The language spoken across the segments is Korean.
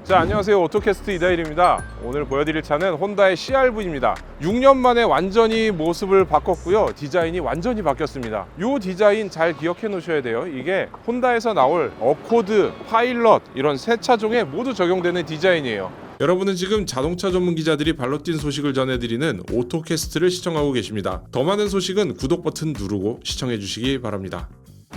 자, 안녕하세요. 오토캐스트 이다일입니다. 오늘 보여드릴 차는 혼다의 CR-V입니다. 6년 만에 완전히 모습을 바꿨고요. 디자인이 완전히 바뀌었습니다. 이 디자인 잘 기억해 놓으셔야 돼요. 이게 혼다에서 나올 어코드, 파일럿 이런 세 차종에 모두 적용되는 디자인이에요. 여러분은 지금 자동차 전문 기자들이 발로 뛴 소식을 전해드리는 오토캐스트를 시청하고 계십니다. 더 많은 소식은 구독 버튼 누르고 시청해 주시기 바랍니다.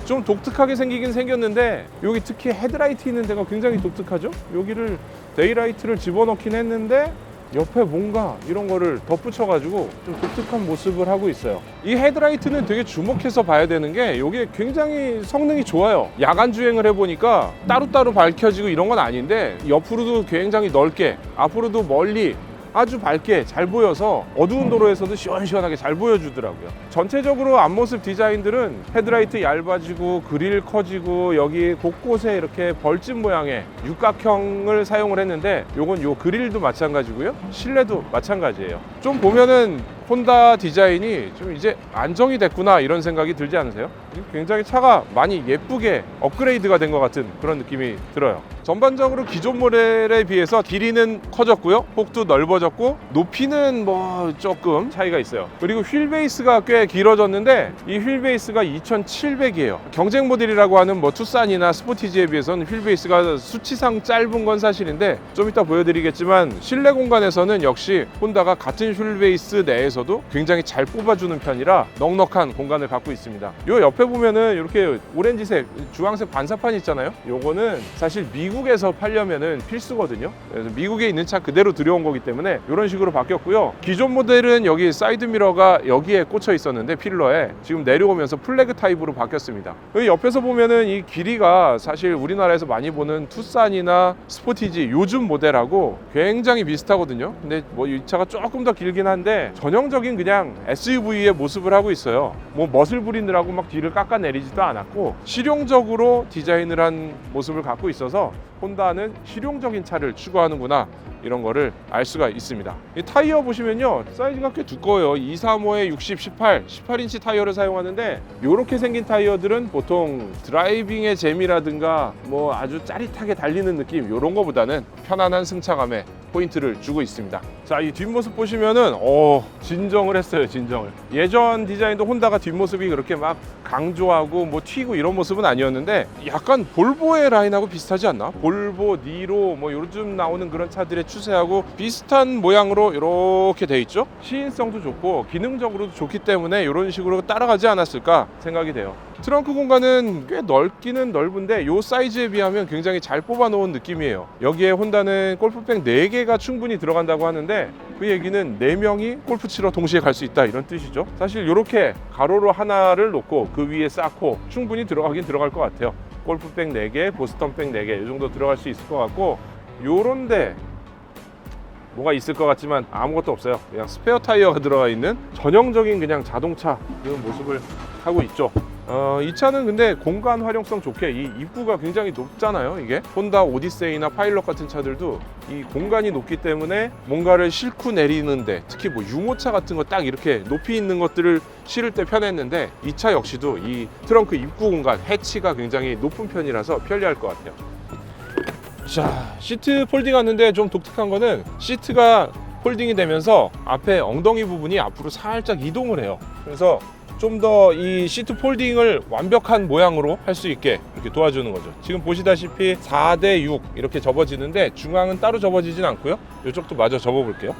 좀 독특하게 생기긴 생겼는데 여기 특히 헤드라이트 있는 데가 굉장히 독특하죠. 여기를 데이라이트를 집어넣긴 했는데 옆에 뭔가 이런 거를 덧붙여 가지고 좀 독특한 모습을 하고 있어요. 이 헤드라이트는 되게 주목해서 봐야 되는 게 이게 굉장히 성능이 좋아요. 야간 주행을 해보니까 따로따로 밝혀지고 이런 건 아닌데 옆으로도 굉장히 넓게, 앞으로도 멀리 아주 밝게 잘 보여서 어두운 도로에서도 시원시원하게 잘 보여주더라고요. 전체적으로 앞모습 디자인들은 헤드라이트 얇아지고 그릴 커지고 여기 곳곳에 이렇게 벌집 모양의 육각형을 사용을 했는데 요건 요 그릴도 마찬가지고요. 실내도 마찬가지예요. 좀 보면은 혼다 디자인이 좀 이제 안정이 됐구나 이런 생각이 들지 않으세요? 굉장히 차가 많이 예쁘게 업그레이드가 된 것 같은 그런 느낌이 들어요. 전반적으로 기존 모델에 비해서 길이는 커졌고요. 폭도 넓어졌고 높이는 뭐 조금 차이가 있어요. 그리고 휠 베이스가 꽤 길어졌는데 이 휠 베이스가 2700이에요. 경쟁 모델이라고 하는 뭐 투싼이나 스포티지에 비해서는 휠 베이스가 수치상 짧은 건 사실인데 좀 이따 보여드리겠지만 실내 공간에서는 역시 혼다가 같은 휠 베이스 내에서도 굉장히 잘 뽑아주는 편이라 넉넉한 공간을 갖고 있습니다. 요 옆에 보면은 이렇게 오렌지색, 주황색 반사판 있잖아요. 요거는 사실 미국에서 팔려면은 필수거든요. 그래서 미국에 있는 차 그대로 들여온 거기 때문에 이런 식으로 바뀌었고요. 기존 모델은 여기 사이드 미러가 여기에 꽂혀 있었는데 필러에 지금 내려오면서 플래그 타입으로 바뀌었습니다. 여기 옆에서 보면은 이 길이가 사실 우리나라에서 많이 보는 투싼이나 스포티지 요즘 모델하고 굉장히 비슷하거든요. 근데 뭐 이 차가 조금 더 길긴 한데 전형적인 그냥 SUV의 모습을 하고 있어요. 뭐 멋을 부리느라고 막 뒤를 깎아내리지도 않았고 실용적으로 디자인을 한 모습을 갖고 있어서 혼다는 실용적인 차를 추구하는구나 이런 거를 알 수가 있습니다. 이 타이어 보시면요 사이즈가 꽤 두꺼워요. 235에 60, 18인치 타이어를 사용하는데 이렇게 생긴 타이어들은 보통 드라이빙의 재미라든가 뭐 아주 짜릿하게 달리는 느낌 이런 거보다는 편안한 승차감에 포인트를 주고 있습니다. 자, 이 뒷모습 보시면은 진정을 했어요. 진정을. 예전 디자인도 혼다가 뒷모습이 그렇게 막 강조하고 뭐 튀고 이런 모습은 아니었는데 약간 볼보의 라인하고 비슷하지 않나? 볼보, 니로 뭐 요즘 나오는 그런 차들의 추세하고 비슷한 모양으로 이렇게 돼 있죠. 시인성도 좋고 기능적으로도 좋기 때문에 이런 식으로 따라가지 않았을까 생각이 돼요. 트렁크 공간은 꽤 넓기는 넓은데 이 사이즈에 비하면 굉장히 잘 뽑아 놓은 느낌이에요. 여기에 혼다는 골프백 4개가 충분히 들어간다고 하는데 그 얘기는 4명이 골프 치러 동시에 갈 수 있다 이런 뜻이죠. 사실 이렇게 가로로 하나를 놓고 그 위에 쌓고 충분히 들어가긴 들어갈 것 같아요. 골프백 4개, 보스턴백 4개 이 정도 들어갈 수 있을 것 같고 요런데 뭐가 있을 것 같지만 아무것도 없어요. 그냥 스페어 타이어가 들어가 있는 전형적인 그냥 자동차 그런 모습을 하고 있죠. 이 차는 근데 공간 활용성 좋게 이 입구가 굉장히 높잖아요. 이게 혼다 오디세이나 파일럿 같은 차들도 이 공간이 높기 때문에 뭔가를 싣고 내리는데 특히 뭐 유모차 같은 거 딱 이렇게 높이 있는 것들을 실을 때 편했는데 이 차 역시도 이 트렁크 입구 공간 해치가 굉장히 높은 편이라서 편리할 것 같아요. 자, 시트 폴딩 하는데 좀 독특한 거는 시트가 폴딩이 되면서 앞에 엉덩이 부분이 앞으로 살짝 이동을 해요. 그래서 좀 더 이 시트 폴딩을 완벽한 모양으로 할 수 있게 이렇게 도와주는 거죠. 지금 보시다시피 4대 6 이렇게 접어지는데 중앙은 따로 접어지진 않고요. 이쪽도 마저 접어 볼게요.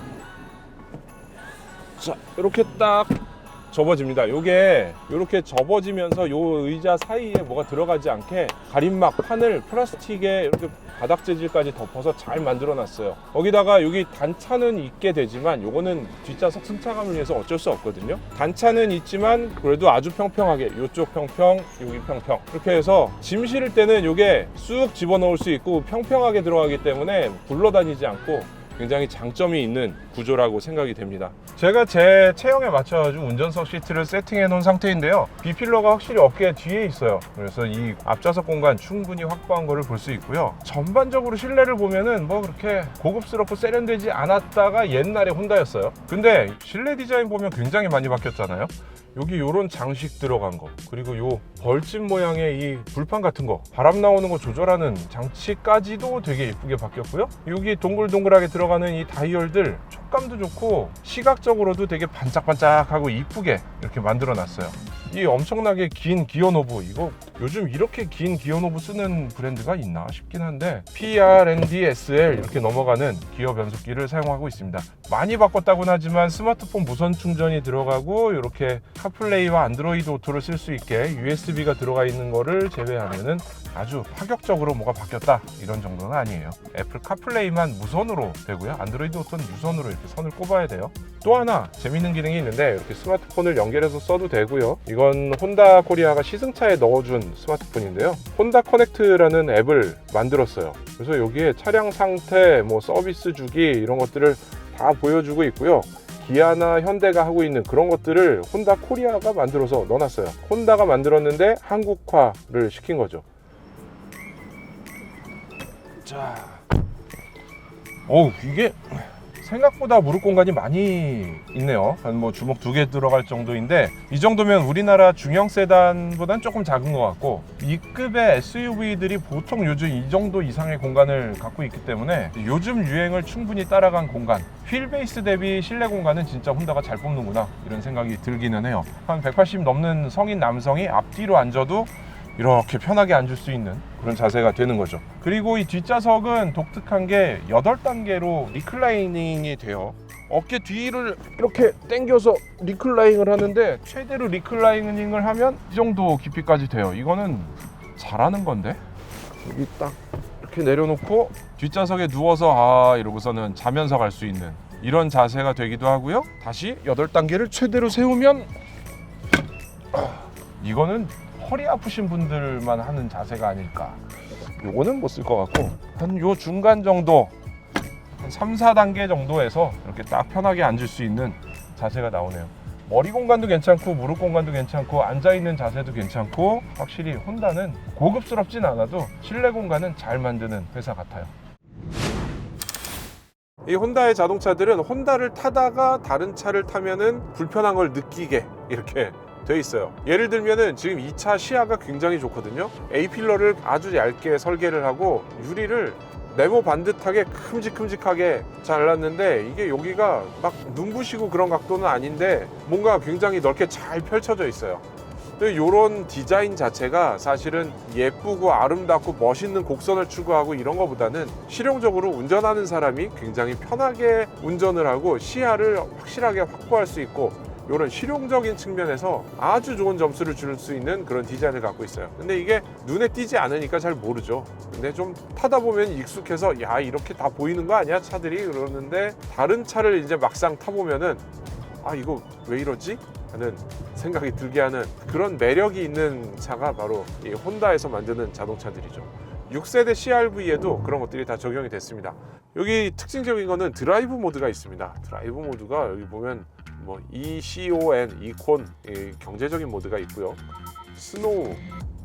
자, 이렇게 딱 접어집니다. 요게 이렇게 접어지면서 요 의자 사이에 뭐가 들어가지 않게 가림막 판을 플라스틱에 이렇게 바닥 재질까지 덮어서 잘 만들어 놨어요. 거기다가 여기 단차는 있게 되지만 요거는 뒷좌석 승차감을 위해서 어쩔 수 없거든요. 단차는 있지만 그래도 아주 평평하게 요쪽 평평, 여기 평평 이렇게 해서 짐 실을 때는 요게 쑥 집어넣을 수 있고 평평하게 들어가기 때문에 굴러다니지 않고 굉장히 장점이 있는 구조라고 생각이 됩니다. 제가 제 체형에 맞춰가지고 운전석 시트를 세팅해 놓은 상태인데요. B필러가 확실히 어깨 뒤에 있어요. 그래서 이 앞좌석 공간 충분히 확보한 거를 볼 수 있고요. 전반적으로 실내를 보면은 뭐 그렇게 고급스럽고 세련되지 않았다가 옛날에 혼다였어요. 근데 실내 디자인 보면 굉장히 많이 바뀌었잖아요. 여기 요런 장식 들어간 거, 그리고 요 벌집 모양의 이 불판 같은 거, 바람 나오는 거 조절하는 장치까지도 되게 예쁘게 바뀌었고요. 여기 동글동글하게 들어가는 이 다이얼들 촉감도 좋고 시각적으로도 되게 반짝반짝하고 이쁘게 이렇게 만들어 놨어요. 이 엄청나게 긴 기어 노브, 이거 요즘 이렇게 긴 기어 노브 쓰는 브랜드가 있나 싶긴 한데 PRNDSL 이렇게 넘어가는 기어 변속기를 사용하고 있습니다. 많이 바꿨다고는 하지만 스마트폰 무선 충전이 들어가고 이렇게 카플레이와 안드로이드 오토를 쓸 수 있게 USB가 들어가 있는 거를 제외하면은 아주 파격적으로 뭐가 바뀌었다 이런 정도는 아니에요. 애플 카플레이만 무선으로 되고요. 안드로이드 오토는 유선으로 이렇게 선을 꼽아야 돼요. 또 하나 재밌는 기능이 있는데 이렇게 스마트폰을 연결해서 써도 되고요. 이건 혼다 코리아가 시승차에 넣어준 스마트폰인데요. 혼다 커넥트라는 앱을 만들었어요. 그래서 여기에 차량 상태, 뭐 서비스 주기 이런 것들을 다 보여주고 있고요. 기아나 현대가 하고 있는 그런 것들을 혼다 코리아가 만들어서 넣어놨어요. 혼다가 만들었는데 한국화를 시킨 거죠. 자, 이게 생각보다 무릎 공간이 많이 있네요. 한 뭐 주먹 2개 들어갈 정도인데 이 정도면 우리나라 중형 세단보다는 조금 작은 것 같고 이 급의 SUV들이 보통 요즘 이 정도 이상의 공간을 갖고 있기 때문에 요즘 유행을 충분히 따라간 공간, 휠 베이스 대비 실내 공간은 진짜 혼다가 잘 뽑는구나 이런 생각이 들기는 해요. 한 180 넘는 성인 남성이 앞뒤로 앉아도 이렇게 편하게 앉을 수 있는 그런 자세가 되는 거죠. 그리고 이 뒷좌석은 독특한 게 8단계로 리클라이닝이 돼요. 어깨 뒤를 이렇게 당겨서 리클라이닝을 하는데 최대로 리클라이닝을 하면 이 정도 깊이까지 돼요. 이거는 잘하는 건데 여기 딱 이렇게 내려놓고 뒷좌석에 누워서 이러고서는 자면서 갈 수 있는 이런 자세가 되기도 하고요. 다시 8단계를 최대로 세우면 이거는 허리 아프신 분들만 하는 자세가 아닐까. 요거는 못 쓸 것 같고 한 요 중간 정도 한 3, 4단계 정도에서 이렇게 딱 편하게 앉을 수 있는 자세가 나오네요. 머리 공간도 괜찮고 무릎 공간도 괜찮고 앉아있는 자세도 괜찮고 확실히 혼다는 고급스럽진 않아도 실내 공간은 잘 만드는 회사 같아요. 이 혼다의 자동차들은 혼다를 타다가 다른 차를 타면은 불편한 걸 느끼게 이렇게 돼 있어요. 예를 들면은 지금 이 차 시야가 굉장히 좋거든요. A필러를 아주 얇게 설계를 하고 유리를 네모 반듯하게 큼직큼직하게 잘랐는데 이게 여기가 막 눈부시고 그런 각도는 아닌데 뭔가 굉장히 넓게 잘 펼쳐져 있어요. 이런 디자인 자체가 사실은 예쁘고 아름답고 멋있는 곡선을 추구하고 이런 것보다는 실용적으로 운전하는 사람이 굉장히 편하게 운전을 하고 시야를 확실하게 확보할 수 있고 이런 실용적인 측면에서 아주 좋은 점수를 줄 수 있는 그런 디자인을 갖고 있어요. 근데 이게 눈에 띄지 않으니까 잘 모르죠. 근데 좀 타다 보면 익숙해서 야 이렇게 다 보이는 거 아니야 차들이 그러는데 다른 차를 이제 막상 타보면은 이거 왜 이러지? 하는 생각이 들게 하는 그런 매력이 있는 차가 바로 이 혼다에서 만드는 자동차들이죠. 6세대 CR-V에도 그런 것들이 다 적용이 됐습니다. 여기 특징적인 거는 드라이브 모드가 있습니다. 드라이브 모드가 여기 보면 뭐 ECON, 이콘 경제적인 모드가 있고요. 스노우,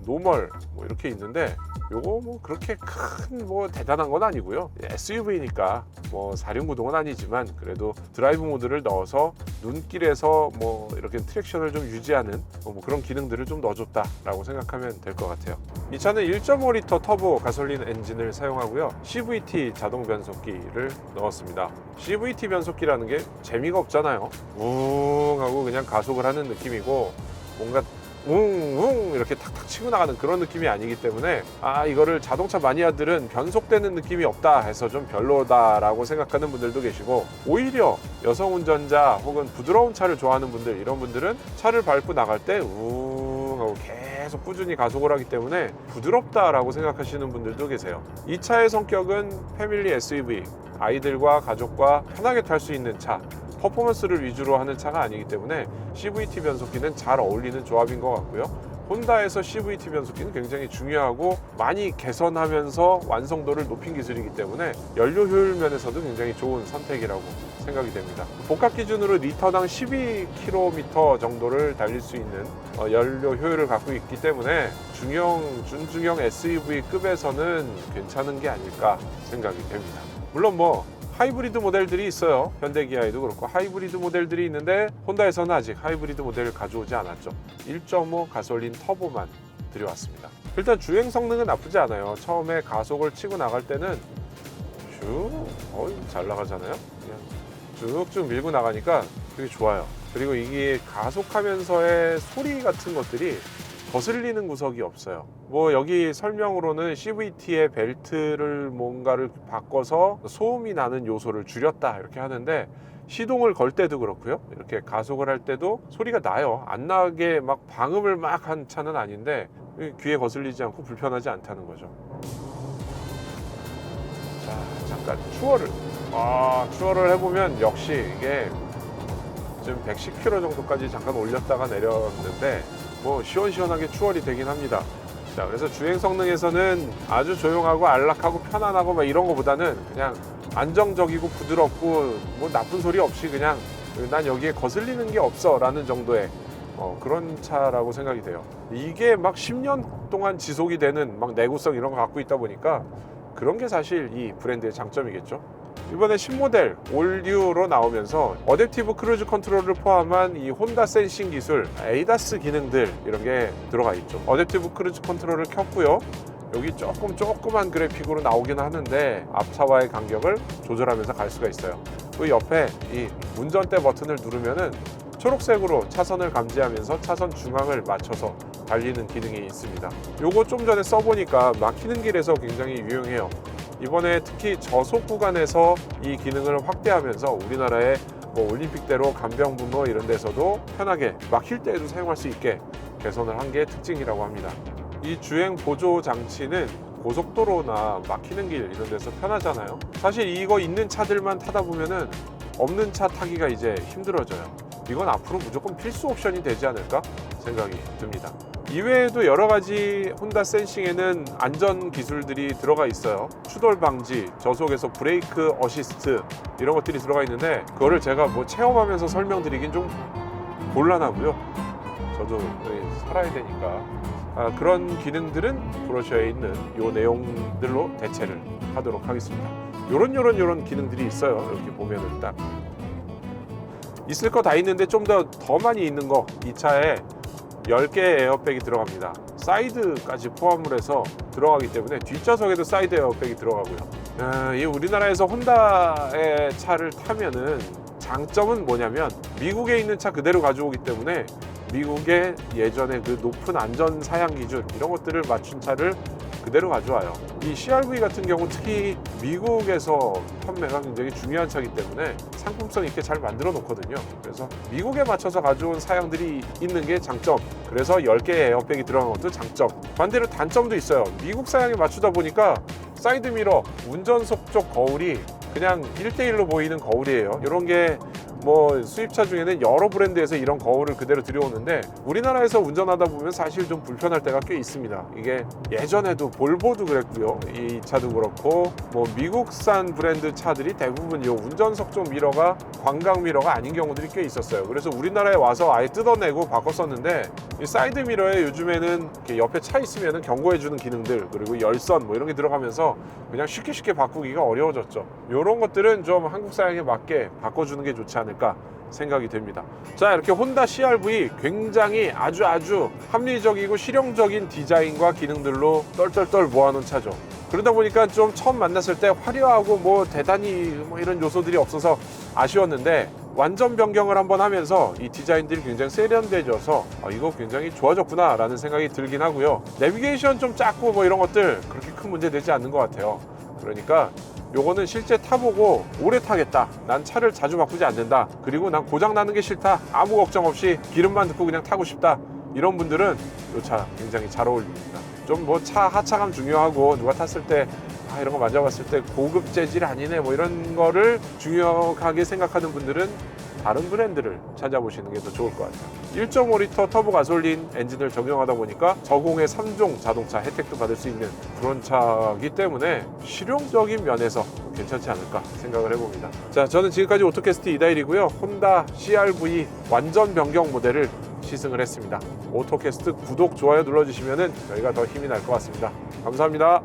노멀 뭐 이렇게 있는데 요거 뭐 그렇게 큰 뭐 대단한 건 아니고요. SUV니까 뭐 4륜구동은 아니지만 그래도 드라이브 모드를 넣어서 눈길에서 뭐 이렇게 트랙션을 좀 유지하는 뭐 그런 기능들을 좀 넣어줬다라고 생각하면 될 것 같아요. 이 차는 1.5리터 터보 가솔린 엔진을 사용하고요. CVT 자동 변속기를 넣었습니다. CVT 변속기라는 게 재미가 없잖아요. 웅 하고 그냥 가속을 하는 느낌이고 뭔가 웅웅 이렇게 탁탁 치고 나가는 그런 느낌이 아니기 때문에 이거를 자동차 마니아들은 변속되는 느낌이 없다 해서 좀 별로다라고 생각하는 분들도 계시고 오히려 여성 운전자 혹은 부드러운 차를 좋아하는 분들 이런 분들은 차를 밟고 나갈 때 웅 하고 계속 꾸준히 가속을 하기 때문에 부드럽다라고 생각하시는 분들도 계세요. 이 차의 성격은 패밀리 SUV, 아이들과 가족과 편하게 탈 수 있는 차, 퍼포먼스를 위주로 하는 차가 아니기 때문에 CVT 변속기는 잘 어울리는 조합인 것 같고요. 혼다에서 CVT 변속기는 굉장히 중요하고 많이 개선하면서 완성도를 높인 기술이기 때문에 연료 효율 면에서도 굉장히 좋은 선택이라고 생각이 됩니다. 복합 기준으로 리터당 12km 정도를 달릴 수 있는 연료 효율을 갖고 있기 때문에 준중형 SUV급에서는 괜찮은 게 아닐까 생각이 됩니다. 물론 뭐 하이브리드 모델들이 있어요. 현대기아에도 그렇고 하이브리드 모델들이 있는데 혼다에서는 아직 하이브리드 모델을 가져오지 않았죠. 1.5 가솔린 터보만 들여왔습니다. 일단 주행 성능은 나쁘지 않아요. 처음에 가속을 치고 나갈 때는 잘 나가잖아요. 그냥 쭉쭉 밀고 나가니까 되게 좋아요. 그리고 이게 가속하면서의 소리 같은 것들이 거슬리는 구석이 없어요. 뭐 여기 설명으로는 CVT의 벨트를 뭔가를 바꿔서 소음이 나는 요소를 줄였다 이렇게 하는데, 시동을 걸 때도 그렇고요. 이렇게 가속을 할 때도 소리가 나요. 안 나게 막 방음을 막 한 차는 아닌데 귀에 거슬리지 않고 불편하지 않다는 거죠. 자, 잠깐 추월을 해보면 역시 이게 지금 110km 정도까지 잠깐 올렸다가 내렸는데 뭐 시원시원하게 추월이 되긴 합니다. 자, 그래서 주행 성능에서는 아주 조용하고 안락하고 편안하고 막 이런 거보다는 그냥 안정적이고 부드럽고 뭐 나쁜 소리 없이 그냥 난 여기에 거슬리는 게 없어 라는 정도의 그런 차라고 생각이 돼요. 이게 막 10년 동안 지속이 되는 막 내구성 이런 거 갖고 있다 보니까 그런 게 사실 이 브랜드의 장점이겠죠. 이번에 신모델 올뉴로 나오면서 어댑티브 크루즈 컨트롤을 포함한 이 혼다 센싱 기술, ADAS 기능들 이런 게 들어가 있죠. 어댑티브 크루즈 컨트롤을 켰고요. 여기 조그만 그래픽으로 나오긴 하는데 앞차와의 간격을 조절하면서 갈 수가 있어요. 그 옆에 이 운전대 버튼을 누르면은 초록색으로 차선을 감지하면서 차선 중앙을 맞춰서 달리는 기능이 있습니다. 요거 좀 전에 써보니까 막히는 길에서 굉장히 유용해요. 이번에 특히 저속 구간에서 이 기능을 확대하면서 우리나라의 뭐 올림픽대로 간병분로 이런 데서도 편하게 막힐 때에도 사용할 수 있게 개선을 한 게 특징이라고 합니다. 이 주행 보조 장치는 고속도로나 막히는 길 이런 데서 편하잖아요. 사실 이거 있는 차들만 타다 보면은 없는 차 타기가 이제 힘들어져요. 이건 앞으로 무조건 필수 옵션이 되지 않을까 생각이 듭니다. 이외에도 여러 가지 혼다 센싱에는 안전 기술들이 들어가 있어요. 추돌 방지, 저속에서 브레이크 어시스트 이런 것들이 들어가 있는데 그거를 제가 뭐 체험하면서 설명드리긴 좀 곤란하고요. 저도 살아야 되니까 그런 기능들은 브로셔에 있는 요 내용들로 대체를 하도록 하겠습니다. 요런 기능들이 있어요. 이렇게 보면은 딱 있을 거 다 있는데 좀 더 많이 있는 거, 이 차에 10개의 에어백이 들어갑니다. 사이드까지 포함을 해서 들어가기 때문에 뒷좌석에도 사이드 에어백이 들어가고요. 이 우리나라에서 혼다의 차를 타면은 장점은 뭐냐면 미국에 있는 차 그대로 가져오기 때문에 미국의 예전에 그 높은 안전 사양 기준 이런 것들을 맞춘 차를 그대로 가져와요. 이 CR-V 같은 경우 특히 미국에서 판매가 굉장히 중요한 차이기 때문에 상품성 있게 잘 만들어 놓거든요. 그래서 미국에 맞춰서 가져온 사양들이 있는 게 장점, 그래서 10개의 에어백이 들어간 것도 장점. 반대로 단점도 있어요. 미국 사양에 맞추다 보니까 사이드미러, 운전석 쪽 거울이 그냥 1대1로 보이는 거울이에요. 이런 게 뭐 수입차 중에는 여러 브랜드에서 이런 거울을 그대로 들여오는데 우리나라에서 운전하다 보면 사실 좀 불편할 때가 꽤 있습니다. 이게 예전에도 볼보도 그랬고요. 이 차도 그렇고 뭐 미국산 브랜드 차들이 대부분 이 운전석 쪽 미러가 광각 미러가 아닌 경우들이 꽤 있었어요. 그래서 우리나라에 와서 아예 뜯어내고 바꿨었는데 이 사이드 미러에 요즘에는 이렇게 옆에 차 있으면 경고해주는 기능들 그리고 열선 뭐 이런 게 들어가면서 그냥 쉽게 바꾸기가 어려워졌죠. 이런 것들은 좀 한국 사양에 맞게 바꿔주는 게 좋지 않을까 생각이 됩니다. 자, 이렇게 혼다 CR-V 굉장히 아주 합리적이고 실용적인 디자인과 기능들로 똘똘똘 모아놓은 차죠. 그러다 보니까 좀 처음 만났을 때 화려하고 뭐 대단히 뭐 이런 요소들이 없어서 아쉬웠는데 완전 변경을 한번 하면서 이 디자인들이 굉장히 세련돼져서 이거 굉장히 좋아졌구나 라는 생각이 들긴 하고요. 내비게이션 좀 작고 뭐 이런 것들 그렇게 큰 문제 되지 않는 것 같아요. 그러니까 요거는 실제 타보고 오래 타겠다, 난 차를 자주 바꾸지 않는다, 그리고 난 고장 나는 게 싫다, 아무 걱정 없이 기름만 듣고 그냥 타고 싶다, 이런 분들은 이 차 굉장히 잘 어울립니다. 좀 뭐 차 하차감 중요하고 누가 tas을 때 이런 거 만져봤을 때 고급 재질 아니네 뭐 이런 거를 중요하게 생각하는 분들은 다른 브랜드를 찾아보시는 게 더 좋을 것 같아요. 1.5리터 터보 가솔린 엔진을 적용하다 보니까 저공해 3종 자동차 혜택도 받을 수 있는 그런 차이기 때문에 실용적인 면에서 괜찮지 않을까 생각을 해봅니다. 자, 저는 지금까지 오토캐스트 이다일이고요. 혼다 CR-V 완전 변경 모델을 시승을 했습니다. 오토캐스트 구독, 좋아요 눌러주시면 저희가 더 힘이 날 것 같습니다. 감사합니다.